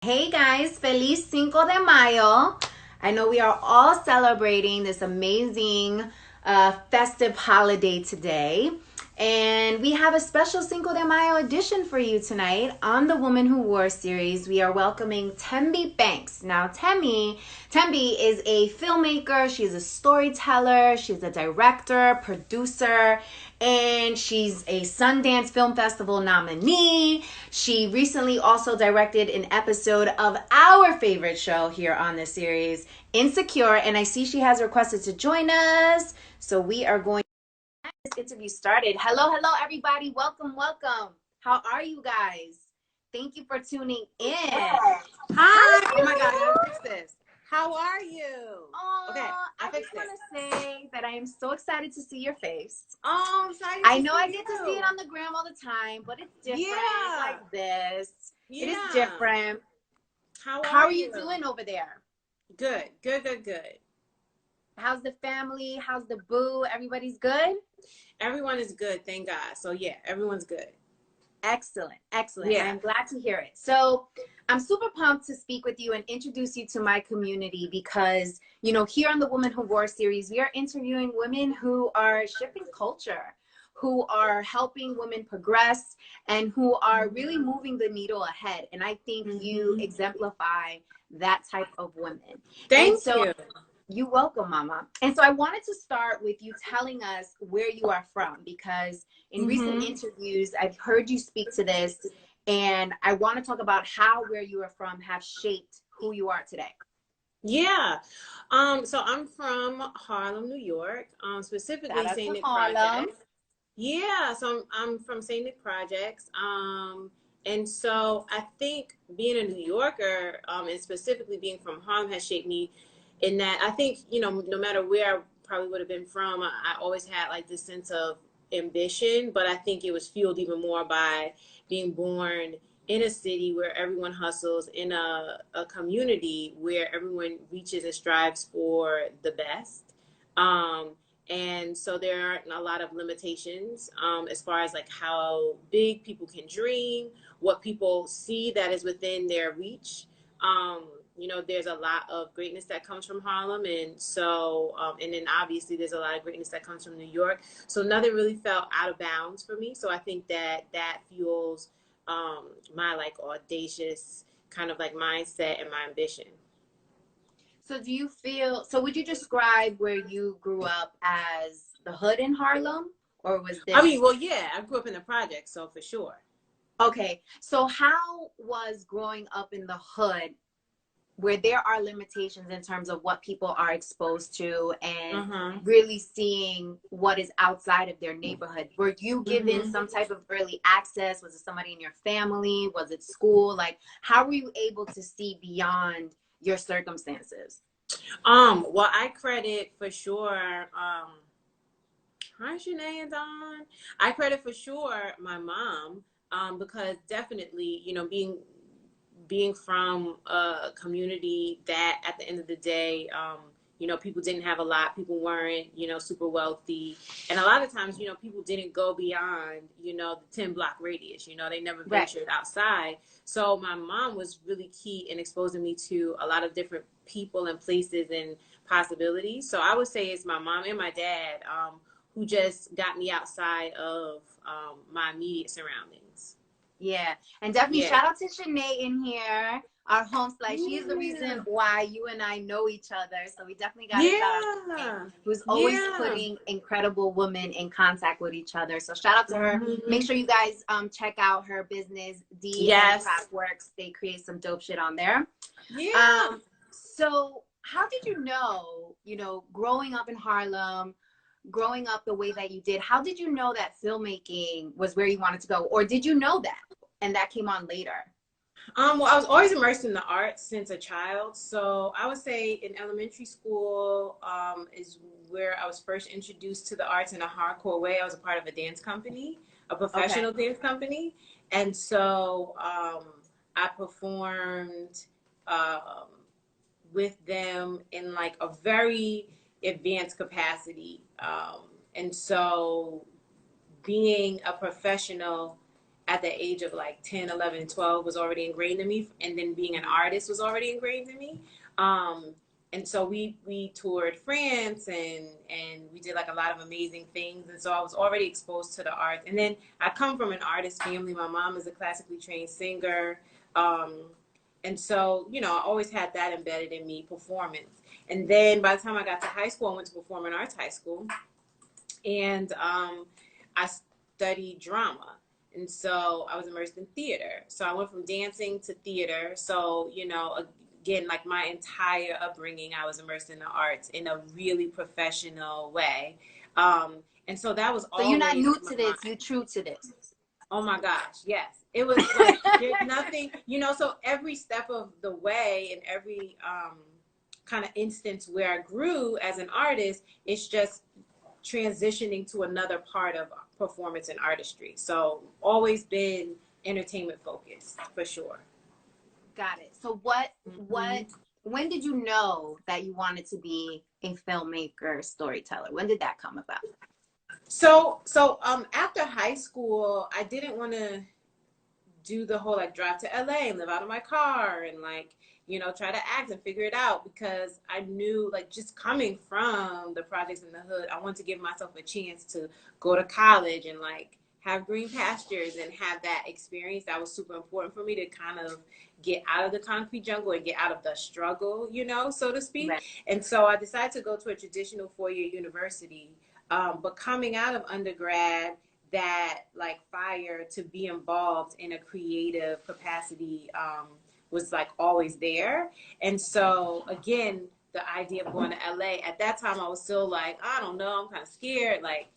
Hey guys, Feliz Cinco de Mayo. I know we are all celebrating this amazing festive holiday today. And we have a special Cinco de Mayo edition for you tonight on the Woman Who Wore series. We are welcoming Thembi Banks. Now, Thembi is a filmmaker, she's a storyteller, she's a director, producer, and she's a Sundance Film Festival nominee. She recently also directed an episode of our favorite show here on this series, Insecure, and I see she has requested to join us. So we are going to get this interview started. Hello, everybody. Welcome. How are you guys? Thank you for tuning in. Hi. Oh my God, I gotta fix this. How are you? Okay, I just want to say that I am so excited to see your face. Oh, I'm excited. I know I get to see it on the gram all the time, but it's different like this. Yeah. It is different. How are you doing over there? Good. How's the family? How's the boo? Everybody's good? Everyone is good, thank God. So yeah, everyone's good. Excellent. Yeah. I'm glad to hear it. So I'm super pumped to speak with you and introduce you to my community because, here on the Woman Who Wore series, we are interviewing women who are shifting culture, who are helping women progress, and who are really moving the needle ahead. And I think you exemplify that type of women. Thank you. You're welcome, Mama. And so I wanted to start with you telling us where you are from, because in recent interviews, I've heard you speak to this, and I want to talk about how where you are from have shaped who you are today. Yeah. So I'm from Harlem, New York, specifically St. Nick Projects. Yeah, so I'm from St. Nick Projects. And so I think being a New Yorker, and specifically being from Harlem has shaped me in that I think, no matter where I probably would have been from, I always had like this sense of ambition, but I think it was fueled even more by being born in a city where everyone hustles, in a community where everyone reaches and strives for the best. And so there aren't a lot of limitations as far as like how big people can dream, what people see that is within their reach. There's a lot of greatness that comes from Harlem. And so, and then obviously there's a lot of greatness that comes from New York. So nothing really felt out of bounds for me. So I think that fuels my like audacious kind of like mindset and my ambition. So would you describe where you grew up as the hood in Harlem, or was this? Yeah, I grew up in the project, so for sure. Okay. So how was growing up in the hood, where there are limitations in terms of what people are exposed to and really seeing what is outside of their neighborhood? Were you given some type of early access? Was it somebody in your family? Was it school? Like, how were you able to see beyond your circumstances? Well, I credit for sure, hi Shanae and Don. I credit for sure my mom, because definitely, being from a community that at the end of the day, people didn't have a lot, people weren't, super wealthy. And a lot of times, people didn't go beyond, the 10-block radius, they never ventured outside. So my mom was really key in exposing me to a lot of different people and places and possibilities. So I would say it's my mom and my dad, who just got me outside of my immediate surroundings. Yeah, and definitely shout out to Shanae in here, our home slice. She is the reason why you and I know each other. So we definitely got to shout out to Shanae, who's always putting incredible women in contact with each other. So shout out to her. Make sure you guys check out her business, Craftworks. They create some dope shit on there. So how did you know, growing up in Harlem, growing up the way that you did, how did you know that filmmaking was where you wanted to go? Or did you know that and that came on later? Well, I was always immersed in the arts since a child. So I would say in elementary school is where I was first introduced to the arts in a hardcore way. I was a part of a dance company, a professional dance company. And so I performed with them in like a very advanced capacity. And so being a professional at the age of like 10, 11, 12 was already ingrained in me. And then being an artist was already ingrained in me. And so we toured France and we did like a lot of amazing things. And so I was already exposed to the arts. And then I come from an artist family. My mom is a classically trained singer. And so, you know, I always had that embedded in me, performance. And then by the time I got to high school, I went to performing arts high school. And I studied drama. And so I was immersed in theater. So I went from dancing to theater. So, you know, again, like my entire upbringing, I was immersed in the arts in a really professional way. And so that was always. So you're not new to this, you're true to this. Oh my gosh, yes. It was like there's nothing, you know, so every step of the way and every kind of instance where I grew as an artist, it's just transitioning to another part of performance and artistry. So always been entertainment focused for sure. Got it. So when did you know that you wanted to be a filmmaker, storyteller? When did that come about? So after high school, I didn't want to do the whole like drive to LA and live out of my car and like, you know, try to act and figure it out, because I knew, like, just coming from the projects in the hood, I wanted to give myself a chance to go to college and like have green pastures and have that experience. That was super important for me to kind of get out of the concrete jungle and get out of the struggle, you know, so to speak. Right. And so I decided to go to a traditional four-year university. But coming out of undergrad, that like fire to be involved in a creative capacity was like always there. And so again, the idea of going to LA, at that time I was still like, I don't know, I'm kind of scared. Like,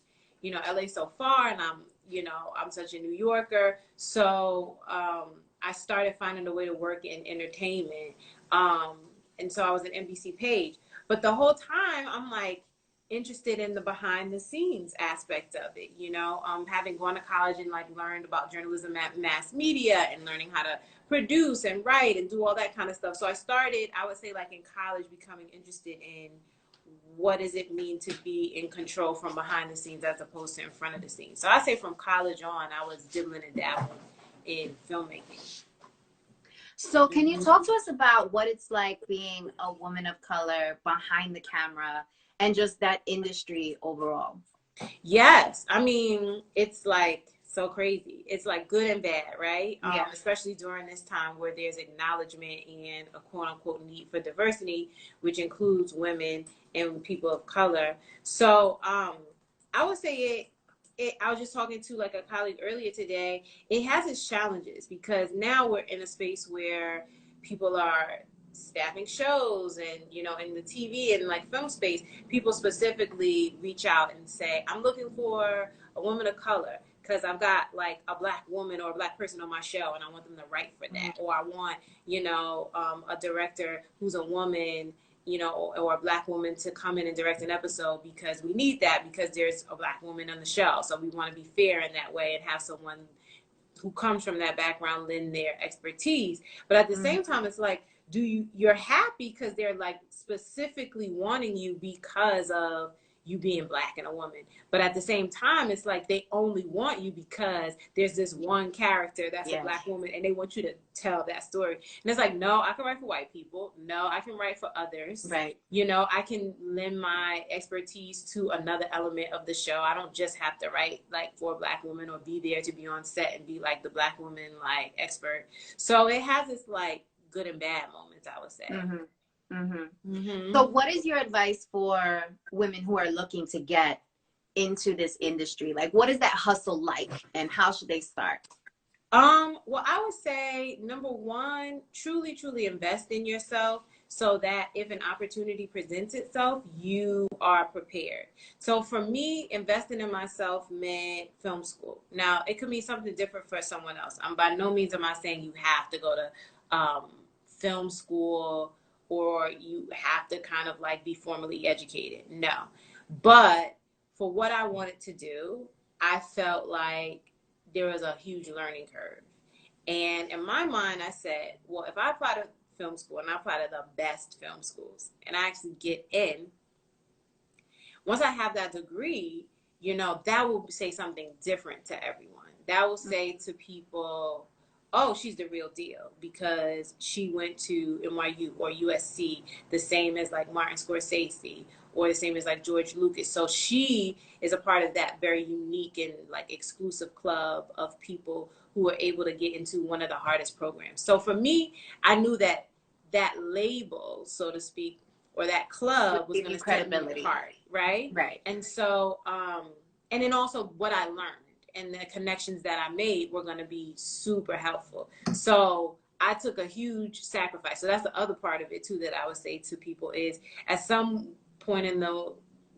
you know, LA's so far and I'm such a New Yorker. So I started finding a way to work in entertainment. And so I was an NBC page. But the whole time I'm like, interested in the behind the scenes aspect of it, you know, having gone to college and like learned about journalism at mass media and learning how to produce and write and do all that kind of stuff. So I started, I would say, like in college, becoming interested in what does it mean to be in control from behind the scenes as opposed to in front of the scenes. So I say from college on, I was dibbling and dabbling in filmmaking. So can you talk to us about what it's like being a woman of color behind the camera and just that industry overall? Yes. I mean, it's like so crazy. It's like good and bad, right? Yeah. Especially during this time where there's acknowledgement and a quote unquote need for diversity, which includes women and people of color. So I would say I was just talking to like a colleague earlier today. It has its challenges because now we're in a space where people are staffing shows and, you know, in the TV and like film space, people specifically reach out and say, I'm looking for a woman of color because I've got like a black woman or a black person on my show and I want them to write for that. Or I want, you know, a director who's a woman, you know, or a black woman to come in and direct an episode because we need that because there's a black woman on the show. So we want to be fair in that way and have someone who comes from that background lend their expertise. But at the same time, it's like, you're happy because they're like specifically wanting you because of you being black and a woman. But at the same time, it's like they only want you because there's this one character that's a black woman and they want you to tell that story. And it's like, no, I can write for white people. No, I can write for others. Right. You know, I can lend my expertise to another element of the show. I don't just have to write like for a black woman or be there to be on set and be like the black woman like expert. So it has this like good and bad moments, I would say. So what is your advice for women who are looking to get into this industry? Like, what is that hustle like and how should they start? Well, I would say number one, truly invest in yourself so that if an opportunity presents itself, you are prepared. So for me, investing in myself meant film school. Now, it could mean something different for someone else. By no means am I saying you have to go to film school or you have to kind of like be formally educated. No. But for what I wanted to do, I felt like there was a huge learning curve. And in my mind, I said, well, if I apply to film school and I apply to the best film schools and I actually get in, once I have that degree, you know, that will say something different to everyone that will say to people, oh, she's the real deal because she went to NYU or USC, the same as like Martin Scorsese or the same as like George Lucas. So she is a part of that very unique and like exclusive club of people who are able to get into one of the hardest programs. So for me, I knew that that label, so to speak, or that club was going to set me apart, right? Right. And so, and then also what I learned and the connections that I made were going to be super helpful. So I took a huge sacrifice. So that's the other part of it too that I would say to people is at some point in the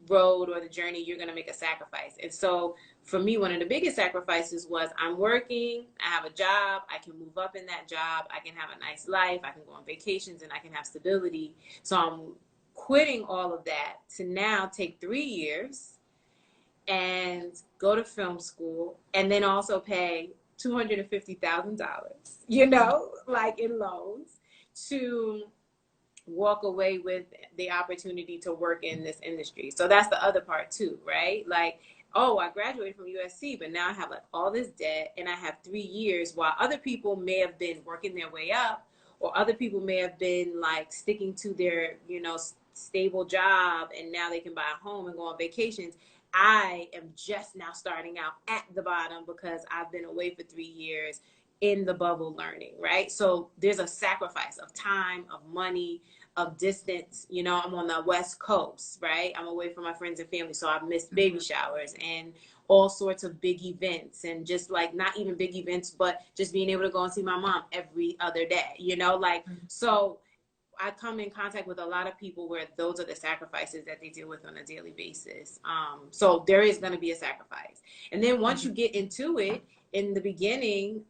road or the journey, you're going to make a sacrifice. And so for me, one of the biggest sacrifices was I'm working, I have a job, I can move up in that job, I can have a nice life, I can go on vacations, and I can have stability. So I'm quitting all of that to now take 3 years and go to film school and then also pay $250,000, you know, like in loans to walk away with the opportunity to work in this industry. So that's the other part too, right? Like, oh, I graduated from USC, but now I have like all this debt and I have 3 years while other people may have been working their way up or other people may have been like sticking to their, you know, stable job and now they can buy a home and go on vacations. I am just now starting out at the bottom because I've been away for 3 years in the bubble learning, right? So there's a sacrifice of time, of money, of distance. You know, I'm on the West Coast, right? I'm away from my friends and family. So I've missed baby showers and all sorts of big events and just like not even big events, but just being able to go and see my mom every other day, you know, like, so I come in contact with a lot of people where those are the sacrifices that they deal with on a daily basis. So there is going to be a sacrifice. And then once you get into it in the beginning,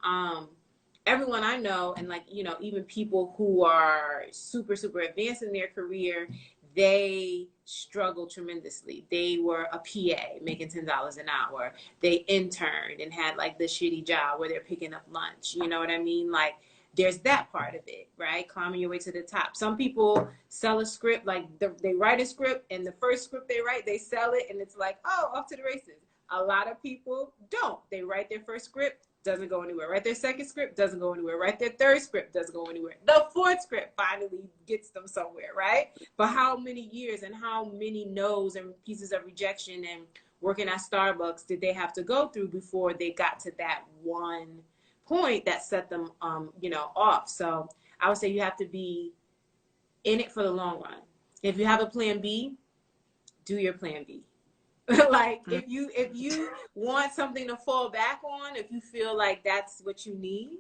everyone I know, and like, you know, even people who are super, super advanced in their career, they struggle tremendously. They were a PA making $10 an hour. They interned and had like the shitty job where they're picking up lunch. You know what I mean? Like, there's that part of it, right? Climbing your way to the top. Some people sell a script, like they write a script and the first script they write, they sell it and it's like, oh, off to the races. A lot of people don't. They write their first script, doesn't go anywhere. Write their second script, doesn't go anywhere. Write their third script, doesn't go anywhere. The fourth script finally gets them somewhere, right? But how many years and how many no's and pieces of rejection and working at Starbucks did they have to go through before they got to that one point that set them, you know, off? So I would say you have to be in it for the long run. If you have a plan B, do your plan B. Like if you want something to fall back on, if you feel like that's what you need,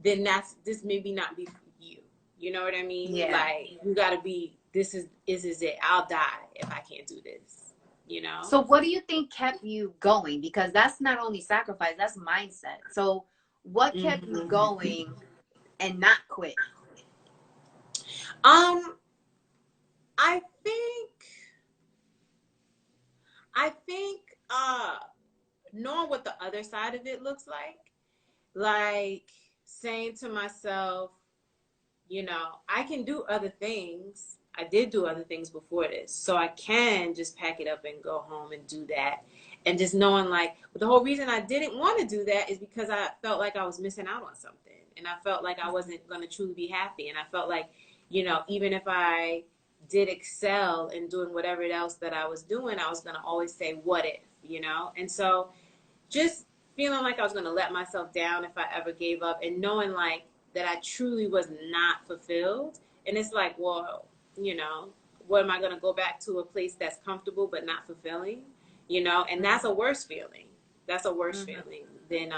then this maybe not be for you. You know what I mean? Yeah. Like you gotta be, this is it. I'll die if I can't do this. You know? So what do you think kept you going? Because that's not only sacrifice, that's mindset. So what kept you going and not quit? I think knowing what the other side of it looks like saying to myself, you know, I can do other things. I did do other things before this, so I can just pack it up and go home and do that. And just knowing like, but the whole reason I didn't want to do that is because I felt like I was missing out on something. And I felt like I wasn't going to truly be happy. And I felt like, you know, even if I did excel in doing whatever else that I was doing, I was going to always say, what if, you know? And so just feeling like I was going to let myself down if I ever gave up, and knowing like that I truly was not fulfilled. And it's like, well, you know, what am I going to go back to a place that's comfortable but not fulfilling, you know? And that's a worse feeling. That's a worse feeling than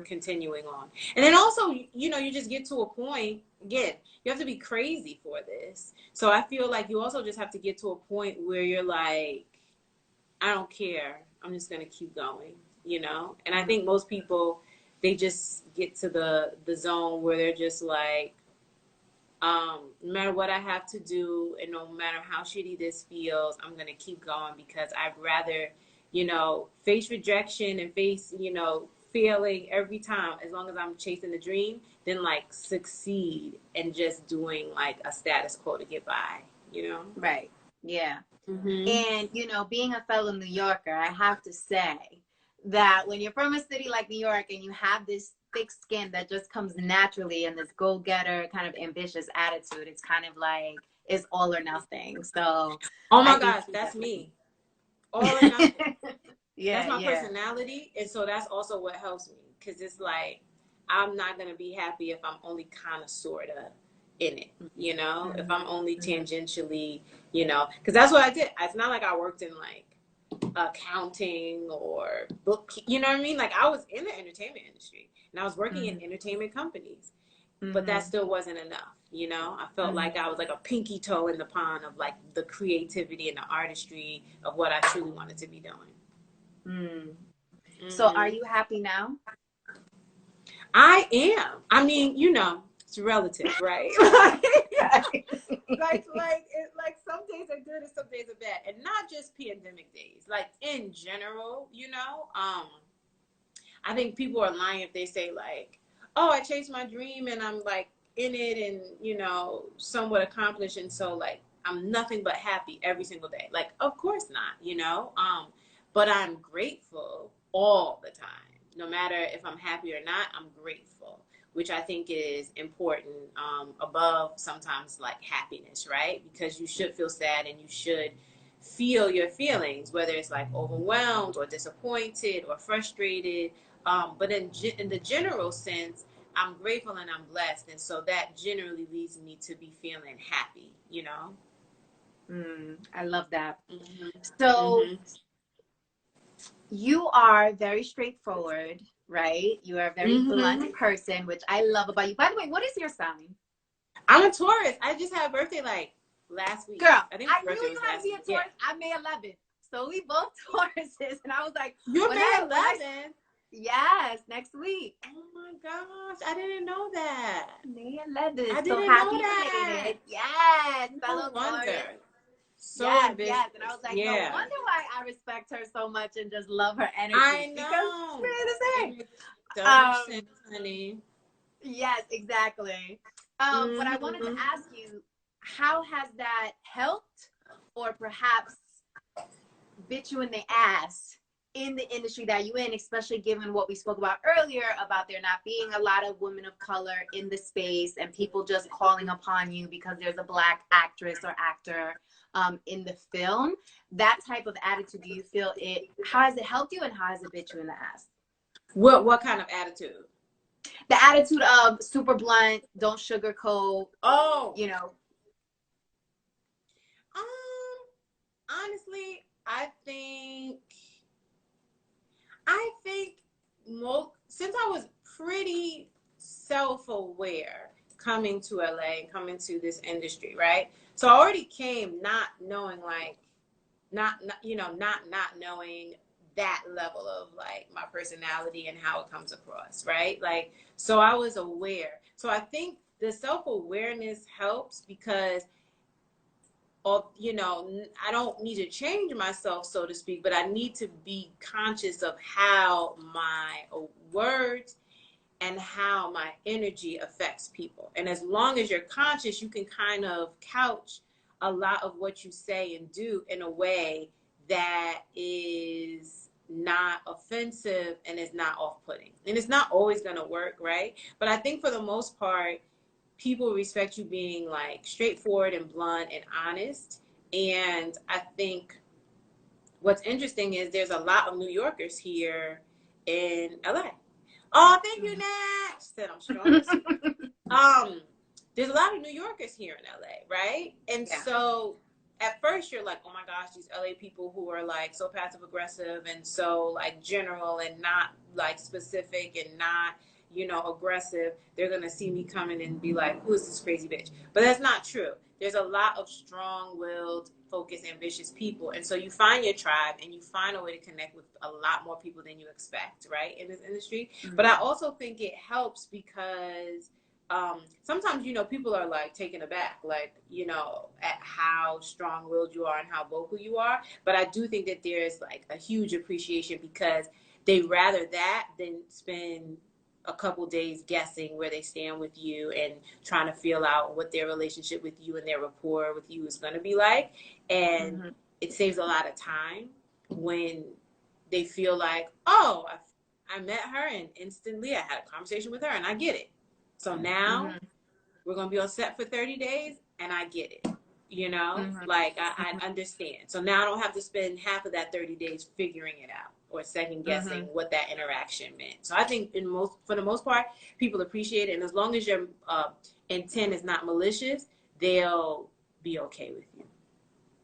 continuing on. And then also, you know, you just get to a point, again, you have to be crazy for this. So I feel like you also just have to get to a point where you're like, I don't care. I'm just going to keep going, you know? And I think most people, they just get to the zone where they're just like, no matter what I have to do and no matter how shitty this feels, I'm going to keep going because I'd rather, you know, face rejection and face, you know, failing every time as long as I'm chasing the dream, than like succeed and just doing like a status quo to get by, you know? Right. Yeah. And, you know, being a fellow New Yorker, I have to say that when you're from a city like New York and you have this thick skin that just comes naturally and this go-getter kind of ambitious attitude, it's kind of like it's all or nothing. So oh my gosh, that's me. All or nothing. Yeah, that's my personality, and so that's also what helps me, because it's like I'm not gonna be happy if I'm only kind of sorta in it, you know, if I'm only tangentially, you know, because that's what I did. It's not like I worked in like accounting or book, you know what I mean? Like I was in the entertainment industry and I was working in entertainment companies, but that still wasn't enough, you know. I felt like I was like a pinky toe in the pond of like the creativity and the artistry of what I truly wanted to be doing. So are you happy now? I am. I mean, you know, it's relative, right? like some days are good and some days are bad, and not just pandemic days. Like in general, you know, I think people are lying if they say like, "Oh, I chased my dream and I'm like in it and you know somewhat accomplished, and so like I'm nothing but happy every single day." Like, of course not, you know. But I'm grateful all the time. No matter if I'm happy or not, I'm grateful, which I think is important above sometimes like happiness, right? Because you should feel sad and you should feel your feelings, whether it's like overwhelmed or disappointed or frustrated. But in the general sense, I'm grateful and I'm blessed. And so that generally leads me to be feeling happy, you know? I love that. So you are very straightforward, right? You are a very blunt person, which I love about you. By the way, what is your sign? I'm a Taurus. I just had a birthday like last week. Girl, I think I knew you had to be a Taurus. Yeah. I'm May 11th. So we both Tauruses. And I was like, you're May 11th? Yes, next week. Oh my gosh, I didn't know that. May 11th. I didn't so happy know that. Belated. Yes, fellow Taurus. So ambitious. Yes, and I was like, no wonder why I respect her so much and just love her energy. I know. Because we're the same. Honey. Yes, exactly. But I wanted to ask you, how has that helped or perhaps bit you in the ass in the industry that you're in, especially given what we spoke about earlier about there not being a lot of women of color in the space and people just calling upon you because there's a Black actress or actor in the film? That type of attitude, do you feel how has it helped you and how has it bit you in the ass? What kind of attitude? The attitude of super blunt, don't sugarcoat. Oh, you know. Honestly, I think since I was pretty self-aware coming to LA and coming to this industry, right? So I already came not knowing like, not knowing that level of like my personality and how it comes across, right? Like, so I was aware. So I think the self-awareness helps because you know, I don't need to change myself, so to speak, but I need to be conscious of how my words and how my energy affects people. And as long as you're conscious, you can kind of couch a lot of what you say and do in a way that is not offensive and is not off-putting. And it's not always going to work, right? But I think for the most part, people respect you being like straightforward and blunt and honest. And I think what's interesting is there's a lot of New Yorkers here in LA. Oh, thank you, Nat. Said I'm strong. There's a lot of New Yorkers here in LA, right? And so at first you're like, oh my gosh, these LA people who are like so passive aggressive and so like general and not like specific and not, you know, aggressive, they're going to see me coming and be like, who is this crazy bitch? But that's not true. There's a lot of strong-willed, focused, ambitious people. And so you find your tribe and you find a way to connect with a lot more people than you expect, right, in this industry. But I also think it helps because sometimes, you know, people are like taken aback, like, you know, at how strong-willed you are and how vocal you are. But I do think that there's like a huge appreciation because they rather that than spend a couple days guessing where they stand with you and trying to feel out what their relationship with you and their rapport with you is going to be like. And it saves a lot of time when they feel like, oh, I met her and instantly I had a conversation with her and I get it. So now we're going to be on set for 30 days and I get it. You know, like I understand. So now I don't have to spend half of that 30 days figuring it out or second guessing what that interaction meant. So I think for the most part, people appreciate it. And as long as your intent is not malicious, they'll be okay with you.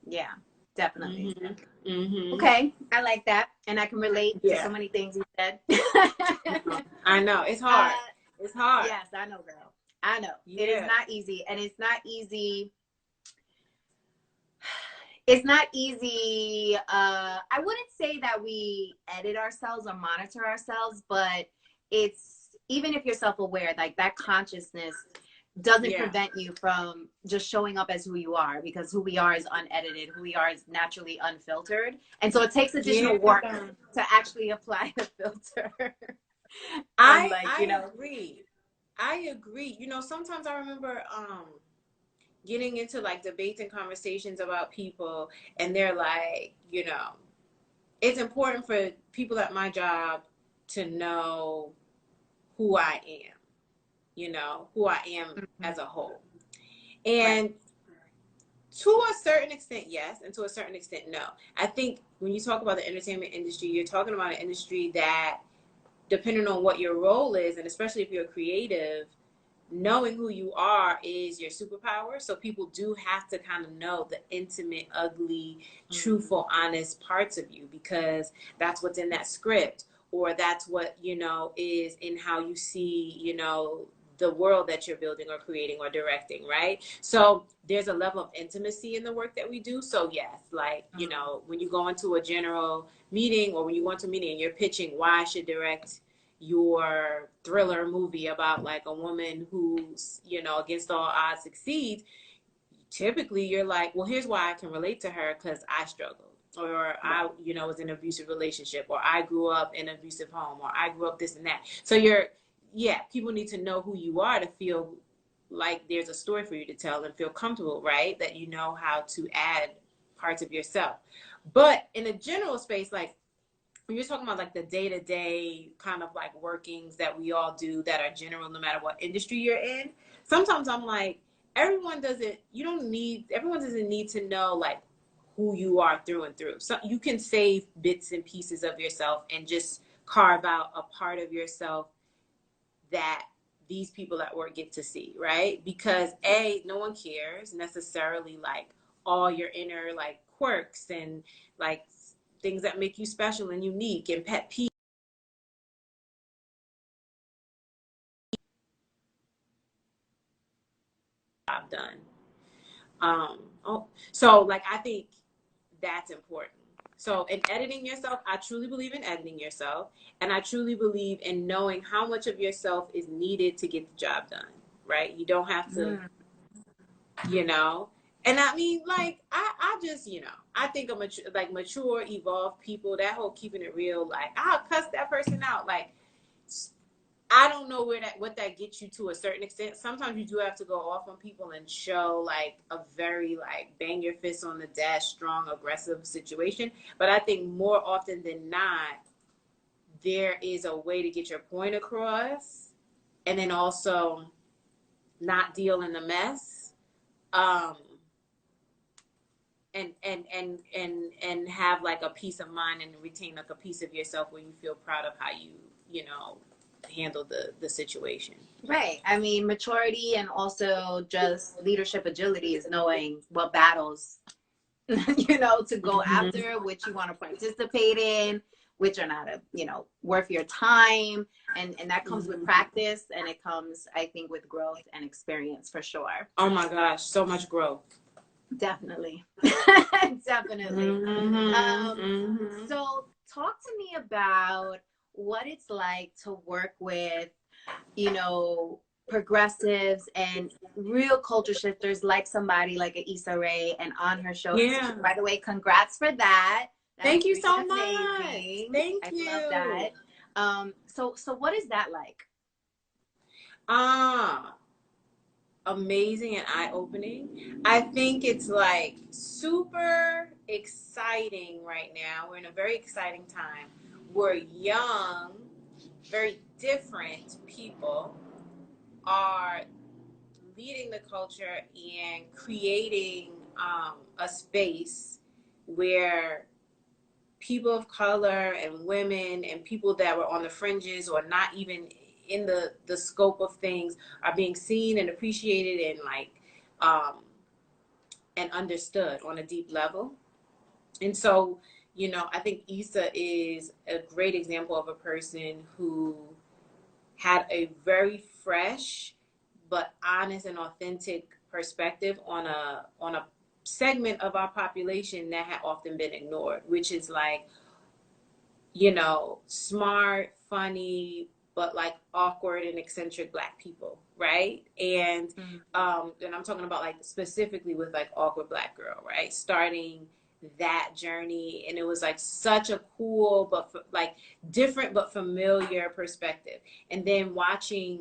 Yeah, definitely. Okay, I like that. And I can relate to so many things you said. I know. It's hard. It's hard. Yes, I know, girl. I know. Yeah. It is not easy. And it's not easy. It's not easy. I wouldn't say that we edit ourselves or monitor ourselves, but it's, even if you're self-aware, like that consciousness doesn't prevent you from just showing up as who you are, because who we are is unedited, who we are is naturally unfiltered. And so it takes additional work to actually apply the filter. I agree. I agree. You know, sometimes I remember getting into like debates and conversations about people, and they're like, you know, it's important for people at my job to know who I am, you know, who I am as a whole. And to a certain extent, yes, and to a certain extent, no. I think when you talk about the entertainment industry, you're talking about an industry that, depending on what your role is, and especially if you're creative, knowing who you are is your superpower. So people do have to kind of know the intimate, ugly, truthful, honest parts of you, because that's what's in that script, or that's what, you know, is in how you see, you know, the world that you're building or creating or directing, right? So there's a level of intimacy in the work that we do. So yes, like, you know, when you go into a general meeting, or when you go into a meeting and you're pitching why I should direct your thriller movie about like a woman who's, you know, against all odds succeeds, typically you're like, well, here's why I can relate to her, because I struggled, or I, you know, was in an abusive relationship, or I grew up in an abusive home, or I grew up this and that. So people need to know who you are to feel like there's a story for you to tell and feel comfortable, right? That you know how to add parts of yourself. But in a general space, like, when you're talking about like the day-to-day kind of like workings that we all do that are general no matter what industry you're in, sometimes I'm like, everyone doesn't need to know like who you are through and through. So you can save bits and pieces of yourself and just carve out a part of yourself that these people at work get to see, right? Because no one cares necessarily like all your inner like quirks and like things that make you special and unique and pet peeves. I've done. So like I think that's important. So in editing yourself, I truly believe in editing yourself, and I truly believe in knowing how much of yourself is needed to get the job done, right? You don't have to, you know. And I mean, like, I just, you know, I think mature, evolved people, that whole keeping it real, like, I'll cuss that person out. Like, I don't know what that gets you to a certain extent. Sometimes you do have to go off on people and show like a very like bang your fist on the desk, strong, aggressive situation. But I think more often than not, there is a way to get your point across, and then also not deal in the mess. And have like a peace of mind and retain like a piece of yourself where you feel proud of how you know, handle the situation. Right. I mean, maturity and also just leadership agility is knowing what battles, you know, to go after, which you want to participate in, which are not, you know, worth your time. And that comes with practice, and it comes, I think, with growth and experience for sure. Oh my gosh, so much growth. Definitely. Definitely. So talk to me about what it's like to work with, you know, progressives and real culture shifters, like somebody like a Issa Rae, and on her show. Yeah. By the way, congrats for that. Thank you so much. Thank you. I love that. So what is that like? Amazing and eye-opening. I think it's like super exciting right now. We're in a very exciting time. We're young, very different people are leading the culture and creating a space where people of color and women and people that were on the fringes or not even in the scope of things are being seen and appreciated and and understood on a deep level. And so, I think Issa is a great example of a person who had a very fresh but honest and authentic perspective on a segment of our population that had often been ignored, which is like, smart, funny, but like awkward and eccentric Black people, right? And and I'm talking about like specifically with like Awkward Black Girl, right? Starting that journey, and it was like such a cool but like different but familiar perspective. And then watching,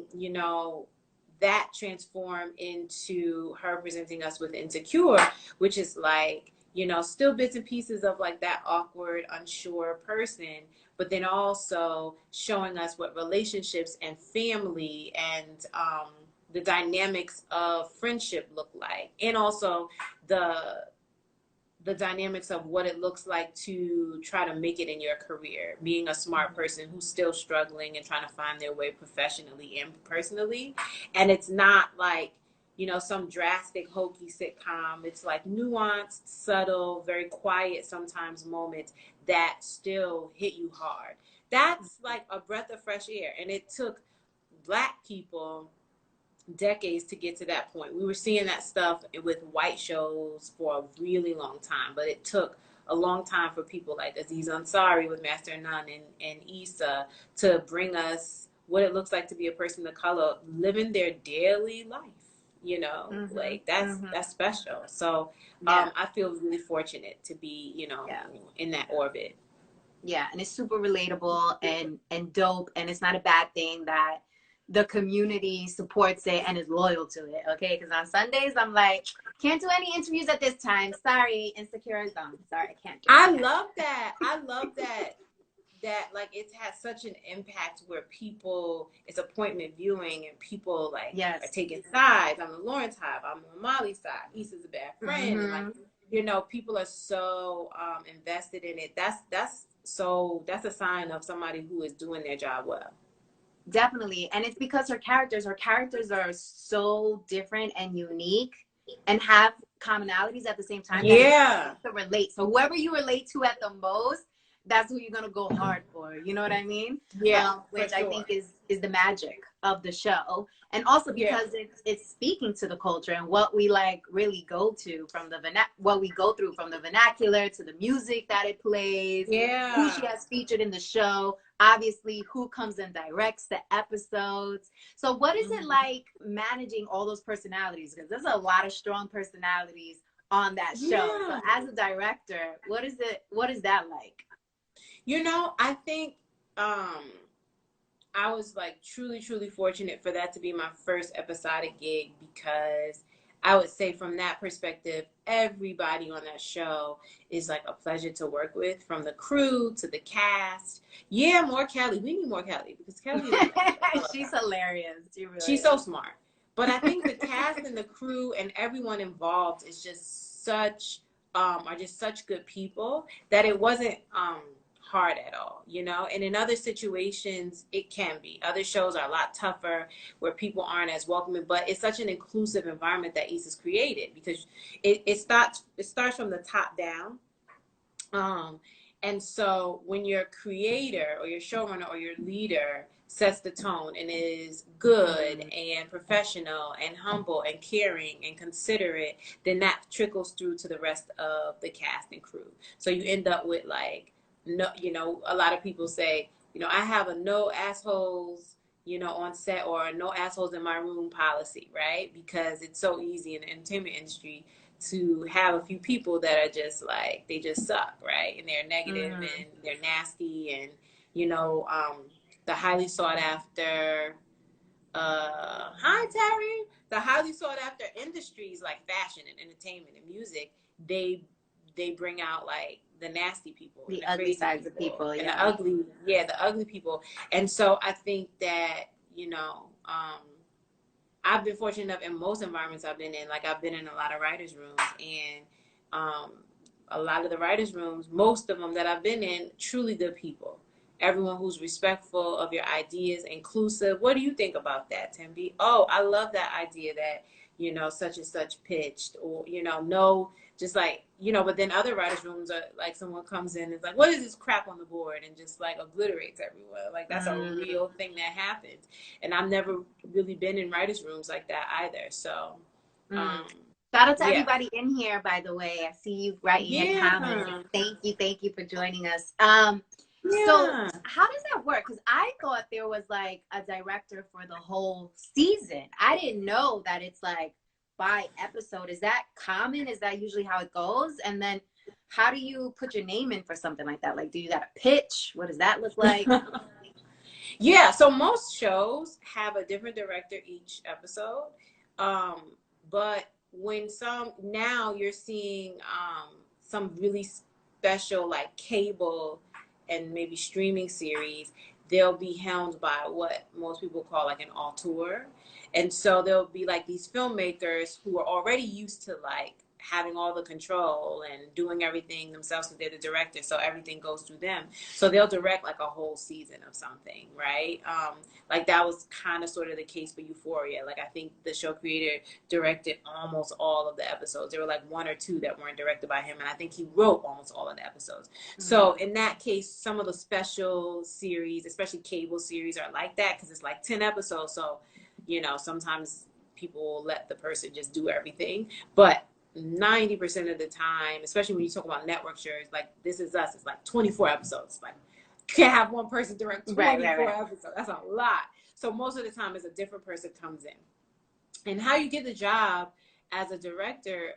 that transform into her presenting us with Insecure, which is like, still bits and pieces of like that awkward, unsure person, but then also showing us what relationships and family and the dynamics of friendship look like, and also the dynamics of what it looks like to try to make it in your career, being a smart person who's still struggling and trying to find their way professionally and personally. And it's not like, some drastic hokey sitcom. It's like nuanced, subtle, very quiet sometimes moments that still hit you hard. That's like a breath of fresh air. And it took Black people decades to get to that point. We were seeing that stuff with white shows for a really long time, but it took a long time for people like Aziz Ansari with Master and None and Issa to bring us what it looks like to be a person of color living their daily life. Like that's special. So I feel really fortunate to be, in that orbit. Yeah, and it's super relatable and dope, and it's not a bad thing that the community supports it and is loyal to it, okay? Because on Sundays, I'm like, can't do any interviews at this time. Sorry, Insecure is gone. Sorry, I can't do it. I love that. I love that like it's had such an impact where people, it's appointment viewing and people like are taking sides. I'm on Lauren's side, I'm on Molly's side, Issa's a bad friend. And like, people are so invested in it. That's a sign of somebody who is doing their job well. Definitely. And it's because her characters are so different and unique and have commonalities at the same time. Yeah. To relate. So whoever you relate to at the most, that's who you're going to go hard for. You know what I mean? Yeah. Which I think is the magic of the show. And also because it's speaking to the culture and what we like really go to from what we go through from the vernacular to the music that it plays. Yeah. Who she has featured in the show. Obviously, who comes and directs the episodes. So what is it like managing all those personalities? Because there's a lot of strong personalities on that show. Yeah. So as a director, what is that like? I think I was like truly, truly fortunate for that to be my first episodic gig, because I would say from that perspective, everybody on that show is like a pleasure to work with, from the crew to the cast. Yeah, more Kelly. We need more Kelly, because Kelly is she's hilarious. She's so smart. But I think the cast and the crew and everyone involved is just are just such good people that it wasn't hard at all, and in other situations it can be. Other shows are a lot tougher where people aren't as welcoming, but it's such an inclusive environment that Issa's created, because it starts from the top down. And so when your creator or your showrunner or your leader sets the tone and is good and professional and humble and caring and considerate, then that trickles through to the rest of the cast and crew. So you end up with like, no, a lot of people say, I have a no assholes, on set, or no assholes in my room policy, right? Because it's so easy in the entertainment industry to have a few people that are just like, they just suck, right? And they're negative and they're nasty, and, the highly sought after hi Terry. The highly sought after industries like fashion and entertainment and music, they bring out like the nasty people, the and the ugly crazy sides of people, and yeah. the ugly people. And so I think that, I've been fortunate enough in most environments I've been in. Like I've been in a lot of writers' rooms, and um, a lot of the writers' rooms, most of them that I've been in, truly good people. Everyone who's respectful of your ideas, inclusive. What do you think about that, Thembi? Oh, I love that idea that, such and such pitched, or, no, just like, but then other writers' rooms are like someone comes in and is like, what is this crap on the board? And just like obliterates everyone. Like that's a real thing that happens. And I've never really been in writers' rooms like that either. So, shout out to yeah. everybody in here, by the way. I see you writing your comments. Thank you for joining us. So how does that work? Because I thought there was like a director for the whole season. I didn't know that it's like by episode. Is that common? Is that usually how it goes? And then how do you put your name in for something like that? Like, do you got a pitch? What does that look like? Yeah, so most shows have a different director each episode. But now you're seeing some really special like cable and maybe streaming series, they'll be helmed by what most people call like an auteur. And so there'll be like these filmmakers who are already used to like having all the control and doing everything themselves because they're the director, so everything goes through them. So they'll direct like a whole season of something, right? Like that was kind of sort of the case for Euphoria. Like I think the show creator directed almost all of the episodes. There were like one or two that weren't directed by him, and I think he wrote almost all of the episodes. So in that case, some of the special series, especially cable series, are like that because it's like 10 episodes. So, sometimes people will let the person just do everything. But 90% of the time, especially when you talk about network shows, like This Is Us, it's like 24 episodes. Like, you can't have one person direct 24 episodes. That's a lot. So most of the time, it's a different person comes in. And how you get the job as a director,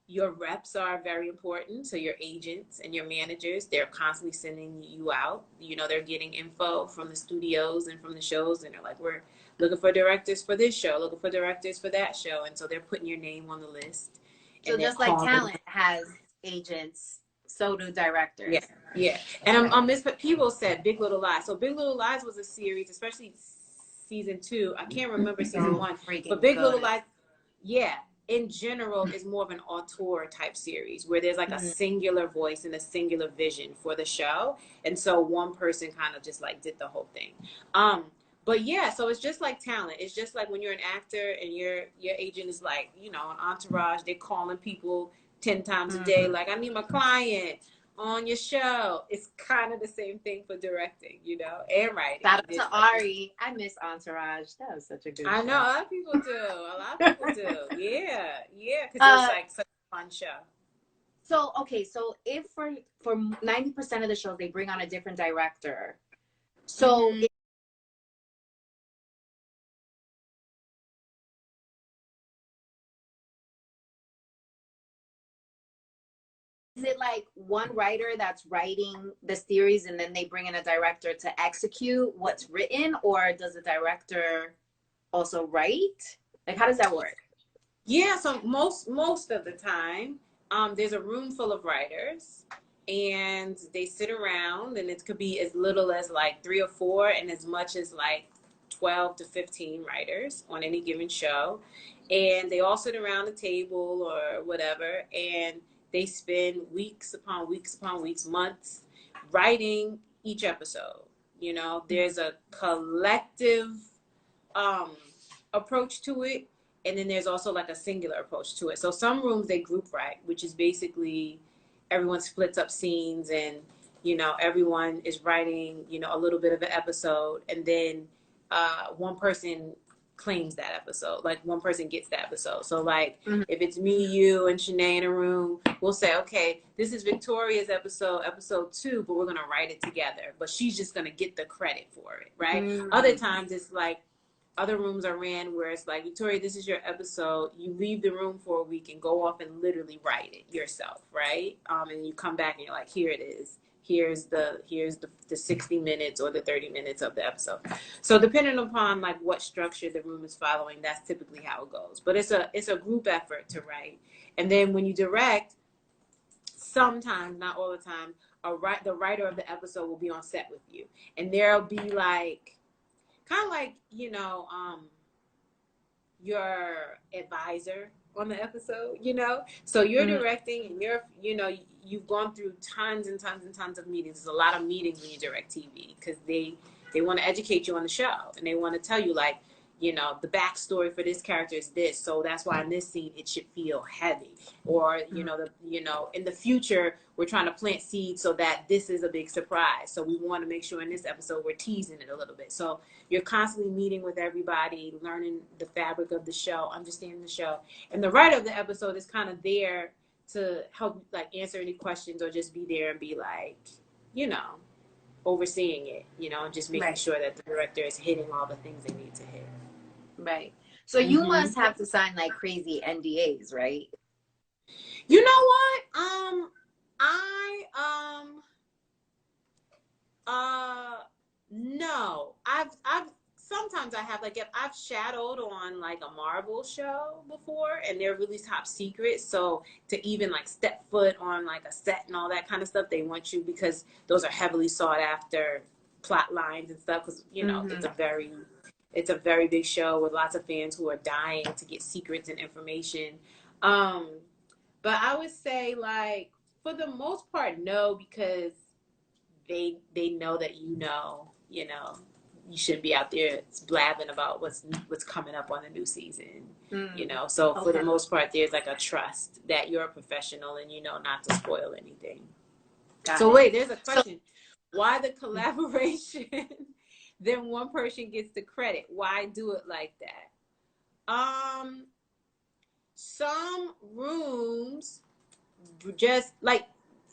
your reps are very important. So your agents and your managers, they're constantly sending you out. They're getting info from the studios and from the shows, and they're like, we're looking for directors for this show, looking for directors for that show. And so they're putting your name on the list. So just like talent has agents, so do directors. Yeah. And Miss People said Big Little Lies. So Big Little Lies was a series, especially season 2. I can't remember season 1, but Big Little Lies, in general, is more of an auteur type series where there's like a singular voice and a singular vision for the show. And so one person kind of just like did the whole thing. But yeah, so it's just like talent. It's just like when you're an actor and your agent is like, an entourage, they're calling people 10 times a day, like, I need my client on your show. It's kind of the same thing for directing, and writing. Shout out to Ari. I miss Entourage. That was such a good show. I know, a lot of people do. Yeah, because it was like such a fun show. So, okay, so if for 90% of the shows, they bring on a different director. So is it like one writer that's writing the series and then they bring in a director to execute what's written, or does the director also write? Like, how does that work? Yeah, so most of the time, there's a room full of writers and they sit around, and it could be as little as like 3 or 4 and as much as like 12 to 15 writers on any given show. And they all sit around the table or whatever, and they spend weeks upon weeks upon weeks, months, writing each episode. There's a collective approach to it, and then there's also like a singular approach to it. So some rooms they group write, which is basically everyone splits up scenes, and everyone is writing a little bit of an episode, and then one person claims that episode. Like one person gets that episode. So like if it's me, you, and Shanae in a room, we'll say, okay, this is Victoria's episode 2, but we're gonna write it together. But she's just gonna get the credit for it, right? Other times it's like other rooms are ran where it's like, Victoria, this is your episode. You leave the room for a week and go off and literally write it yourself, right? And you come back and you're like, here it is. here's the 60 minutes or the 30 minutes of the episode. So depending upon like what structure the room is following, that's typically how it goes. But it's a group effort to write. And then when you direct, sometimes, not all the time, the writer of the episode will be on set with you. And there'll be like, kind of like, you know, your advisor on the episode, you know? So you're directing and you've gone through tons and tons and tons of meetings. There's a lot of meetings when you direct TV because they want to educate you on the show and they want to tell you like, you know, the backstory for this character is this, so that's why in this scene it should feel heavy. Or, you know, in the future we're trying to plant seeds so that this is a big surprise. So we want to make sure in this episode we're teasing it a little bit. So you're constantly meeting with everybody, learning the fabric of the show, understanding the show. And the writer of the episode is kind of there to help like answer any questions or just be there and be like, you know, overseeing it, you know, and just making sure that the director is hitting all the things they need to hit. Right. So you must have to sign like crazy NDAs, right? You know what? No. I've sometimes I have like, if I've shadowed on like a Marvel show before and they're really top secret, so to even like step foot on like a set and all that kind of stuff, they want you because those are heavily sought after plot lines and stuff because, you know, it's a very big show with lots of fans who are dying to get secrets and information. But I would say like for the most part, no, because they know that you know, you shouldn't be out there blabbing about what's coming up on the new season, you know. So for the most part, there's like a trust that you're a professional and you know not to spoil anything. Wait, there's a question. Why the collaboration? Then one person gets the credit. Why do it like that? Some rooms just like,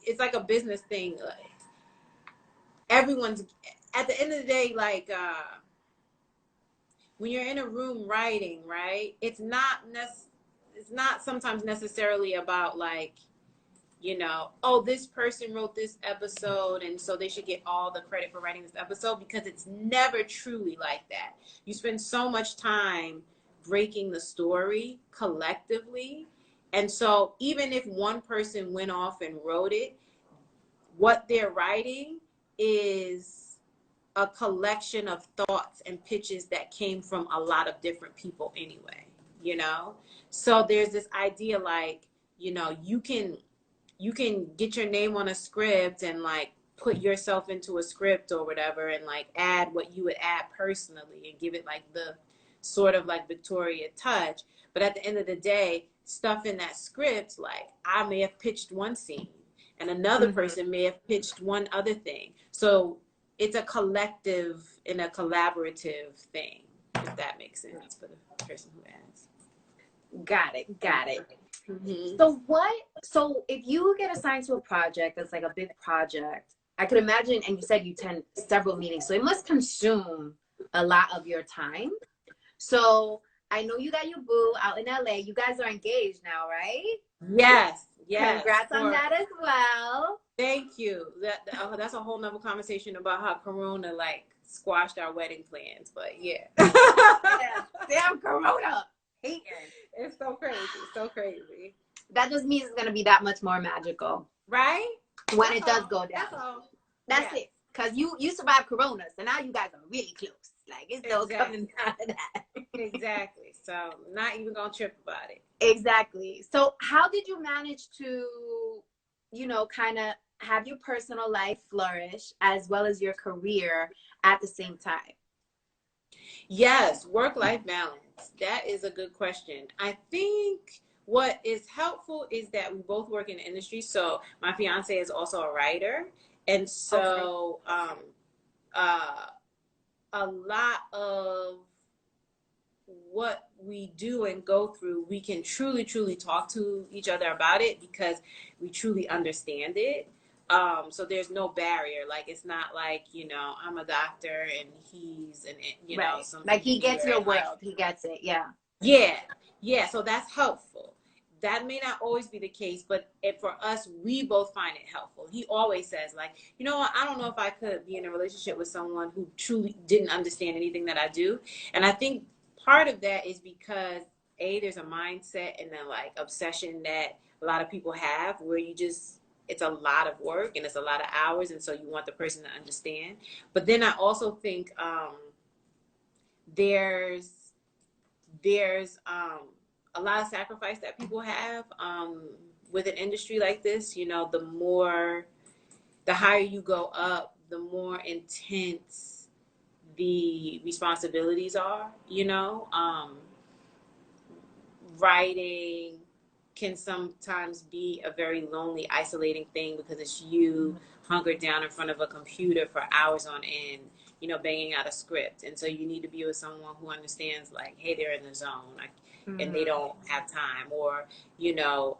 it's like a business thing. Like, everyone's at the end of the day, like when you're in a room writing, right? It's not sometimes necessarily about like, you know, oh, this person wrote this episode and so they should get all the credit for writing this episode, because it's never truly like that. You spend so much time breaking the story collectively. And so even if one person went off and wrote it, what they're writing is a collection of thoughts and pitches that came from a lot of different people anyway, you know? So there's this idea like, you know, you can get your name on a script and like put yourself into a script or whatever and like add what you would add personally and give it like the sort of like Victoria touch. But at the end of the day, stuff in that script, like I may have pitched one scene and another person may have pitched one other thing. So it's a collective and a collaborative thing, if that makes sense for the person who asks. Got it. So if you get assigned to a project that's like a big project, I could imagine, and you said you attend several meetings, so it must consume a lot of your time. So I know you got your boo out in LA. You guys are engaged now, right? Yes. Congrats on that as well. Thank you. That's a whole nother conversation about how Corona like squashed our wedding plans, but yeah. Damn Corona. Hating. It's so crazy. That just means it's gonna be that much more magical, right? When it does go down. That's all. That's it. Cause you survived Corona, so now you guys are really close. Like it's still coming out of that. Exactly. So not even gonna trip about it. Exactly. So how did you manage to, you know, kind of have your personal life flourish as well as your career at the same time? Yes, work-life balance. That is a good question. I think what is helpful is that we both work in the industry. So my fiance is also a writer. And so a lot of what we do and go through, we can truly, truly talk to each other about it because we truly understand it. So there's no barrier. Like, it's not like, you know, I'm a doctor and he's an, you know, something. Like he gets your world. He gets it. Yeah. Yeah. So that's helpful. that may not always be the case, but for us, we both find it helpful. He always says, like, you know what, I don't know if I could be in a relationship with someone who truly didn't understand anything that I do. And I think part of that is because there's a mindset and then like obsession that a lot of people have where it's a lot of work and it's a lot of hours, and so you want the person to understand. But then I also think there's a lot of sacrifice that people have with an industry like this. You know, the higher you go up, the more intense the responsibilities are, you know. Writing can sometimes be a very lonely, isolating thing because it's you hunkered down in front of a computer for hours on end, you know, banging out a script. And so you need to be with someone who understands, like, hey, they're in the zone, like, and they don't have time. Or, you know,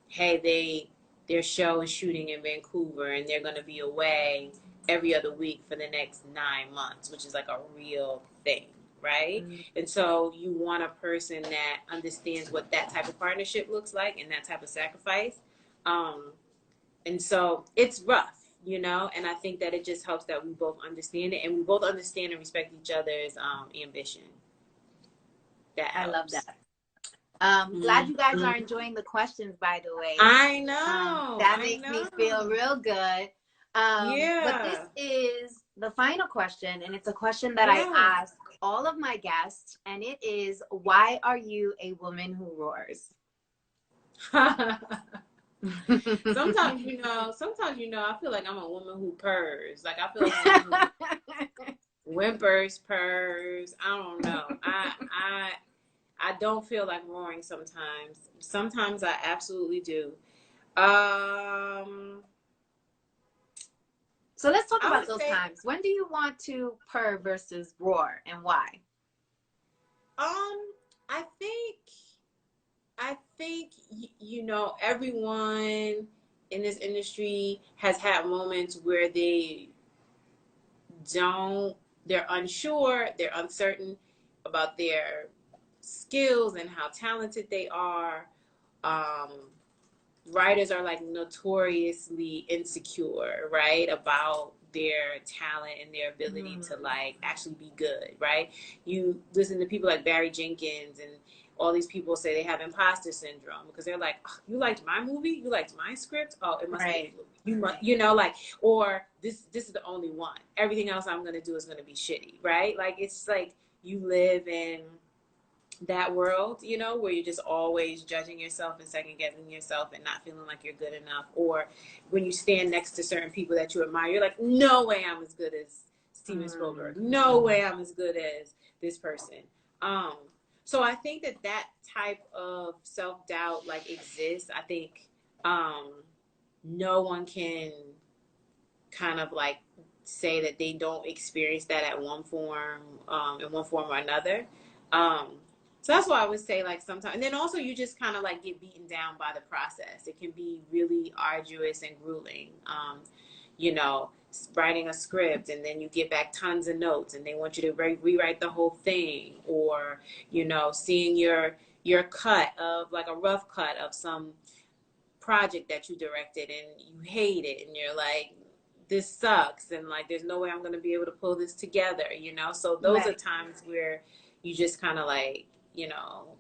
hey, their show is shooting in Vancouver and they're going to be away every other week for the next 9 months, which is like a real thing. Right? And so you want a person that understands what that type of partnership looks like and that type of sacrifice. And so it's rough, you know, and I think that it just helps that we both understand it and we both understand and respect each other's ambition. I love that. Glad you guys are enjoying the questions, by the way. I know. That makes me feel real good. But this is the final question, and it's a question that I ask all of my guests, and it is, why are you a woman who roars? Sometimes, you know, I feel like I'm a woman who purrs. Like, I feel like I'm a woman who whimpers, purrs. I don't know. I don't feel like roaring sometimes. Sometimes I absolutely do. So let's talk about those times. When do you want to purr versus roar, and why? I think, you know, everyone in this industry has had moments where they're unsure, they're uncertain about their skills and how talented they are. Writers are like notoriously insecure, right, about their talent and their ability to like actually be good, right? You listen to people like Barry Jenkins and all these people say they have imposter syndrome because they're like, oh, you liked my movie, you liked my script, oh, it must be you must, you know, like, or this is the only one, everything else I'm gonna do is gonna be shitty, right? Like, it's like you live in that world, you know, where you're just always judging yourself and second guessing yourself and not feeling like you're good enough. Or when you stand next to certain people that you admire, you're like, no way I'm as good as Steven Spielberg. No way I'm as good as this person. So I think that type of self-doubt like exists. I think no one can kind of like say that they don't experience that in one form or another. So that's why I would say, like, sometimes, and then also you just kind of like get beaten down by the process. It can be really arduous and grueling. You know, writing a script and then you get back tons of notes and they want you to rewrite the whole thing, or, you know, seeing your cut of like a rough cut of some project that you directed and you hate it and you're like, this sucks and like there's no way I'm going to be able to pull this together, you know. So those are times where you just kind of like, you know,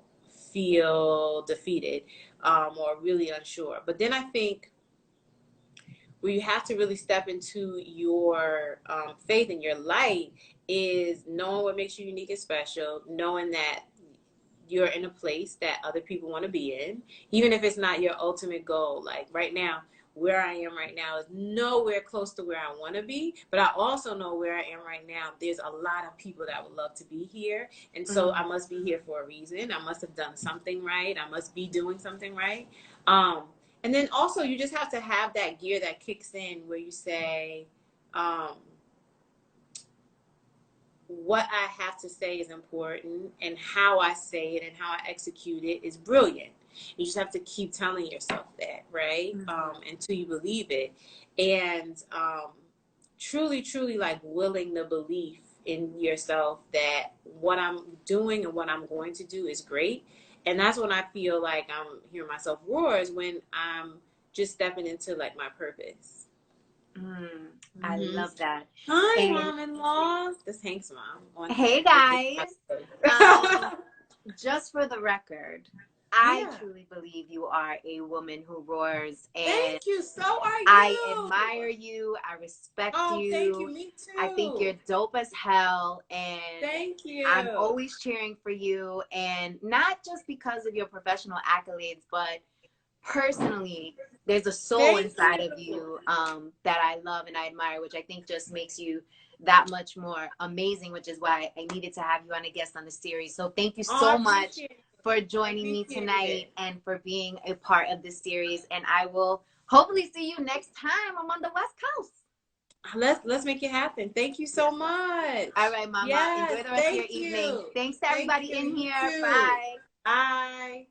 feel defeated or really unsure. But then I think where you have to really step into your faith and your light is knowing what makes you unique and special, knowing that you're in a place that other people want to be in, even if it's not your ultimate goal. Like right now, where I am right now is nowhere close to where I want to be, but I also know where I am right now, there's a lot of people that would love to be here. And so I must be here for a reason. I must have done something right. I must be doing something right. And then also you just have to have that gear that kicks in where you say, what I have to say is important and how I say it and how I execute it is brilliant. You just have to keep telling yourself that, right? Until you believe it. And truly like willing the belief in yourself that what I'm doing and what I'm going to do is great. And that's when I feel like I'm hearing myself roar, is when I'm just stepping into like my purpose. I love that. Hi, mom-in-law. This Hank's mom. Hey guys. Just for the record, I truly believe you are a woman who roars, and thank you. So are you. I admire you. I respect you. Thank you. Me too. I think you're dope as hell, and thank you. I'm always cheering for you, and not just because of your professional accolades, but personally, there's a soul inside of you that I love and I admire, which I think just makes you that much more amazing, which is why I needed to have you on a guest on the series. So thank you so much for joining me tonight and for being a part of this series. And I will hopefully see you next time. I'm on the West Coast. Let's make it happen. Thank you so much. All right, Mama. Enjoy the rest of your evening. Thanks to everybody in here. Bye. Bye.